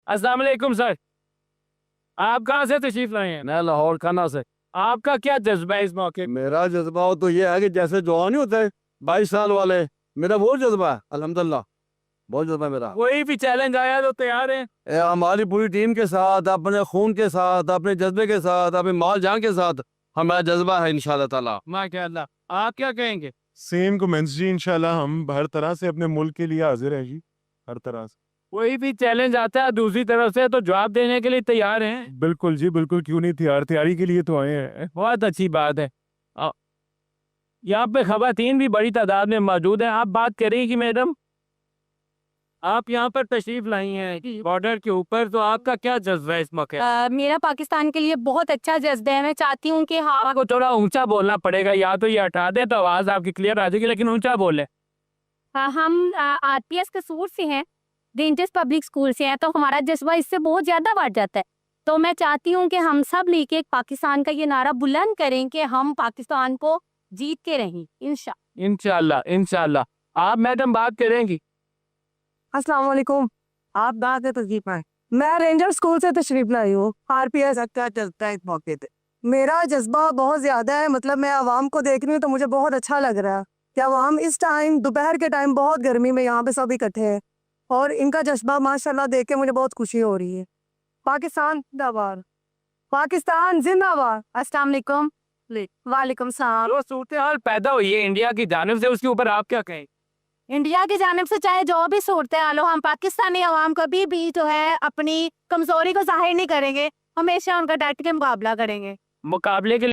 अस्सलाम वालेकुम सर, आप कहाँ से तशरीफ लाए हैं? मैं लाहौर खाना से। आपका क्या जज्बा है इस मौके पे? मेरा जज्बा तो ये है कि जैसे जवान नहीं होते 22 साल वाले, मेरा वो जज्बा है अल्हम्दुलिल्लाह, बहुत जज्बा है मेरा। कोई भी चैलेंज आया तो तैयार हैं? हमारी पूरी टीम के साथ, अपने खून के साथ, अपने जज्बे के साथ, अपने माल जान के साथ हमारा जज्बा है इंशाअल्लाह ताला। माशाअल्लाह, आप क्या कहेंगे? सेम कमेंट्स जी, इंशाल्लाह हम हर तरह से अपने मुल्क के लिए हाजिर हैं जी, हर तरह से। कोई भी चैलेंज आता है दूसरी तरफ से तो जवाब देने के लिए तैयार हैं? बिल्कुल जी बिल्कुल, क्यों नहीं, तैयारी के लिए तो आए हैं। बहुत अच्छी बात है। यहाँ पे खवातीन भी बड़ी तादाद में मौजूद हैं। आप बात करें कि मैडम, आप यहाँ पर तशरीफ लाई हैं बॉर्डर के ऊपर, तो आपका क्या जज्बा है इस मौके? मेरा पाकिस्तान के लिए बहुत अच्छा जज्बा है। मैं चाहती हूँ कि हाँ, आपको थोड़ा ऊंचा बोलना पड़ेगा, या तो ये हटा दे तो आवाज आपकी क्लियर आ जाएगी, लेकिन ऊंचा बोले। हम आरपीएस कसूर से हैं, रेंजर्स पब्लिक स्कूल से हैं, तो हमारा जज्बा इससे बहुत ज़्यादा बढ़ जाता है। तो मैं चाहती हूँ कि हम सब लेके पाकिस्तान का ये नारा बुलंद करें कि हम पाकिस्तान को जीत के रहें इंशाल्लाह इंशाल्लाह। आप मैडम बात करेंगी? अस्सलाम वालेकुम। आप कहाँ से तशरीफ आए? मैं रेंजर स्कूल से तशरीफ लाई हूँ। आरपीएस क्या चलता है इस मौके पे? मेरा जज्बा बहुत ज़्यादा है, मतलब मैं आवाम को देख रही हूँ तो मुझे बहुत अच्छा लग रहा है कि आवाम इस टाइम दोपहर के टाइम बहुत गर्मी में यहाँ पे सब इकट्ठे हैं और इनका जज्बा माशाल्लाह देख के मुझे बहुत खुशी हो रही है। पाकिस्तान जिंदाबाद, पाकिस्तान जिंदाबाद। अस्सलाम वालेकुम। वालेकुम सलाम। जो सूरत हाल पैदा हुई है इंडिया की जानिब से, उसके ऊपर आप क्या कहें? इंडिया की जानिब से चाहे जो भी सूरत हाल हो, हम पाकिस्तानी अवाम कभी भी जो है अपनी कमजोरी को जाहिर नहीं करेंगे, हमेशा उनका डट के मुकाबला करेंगे। मुकाबले के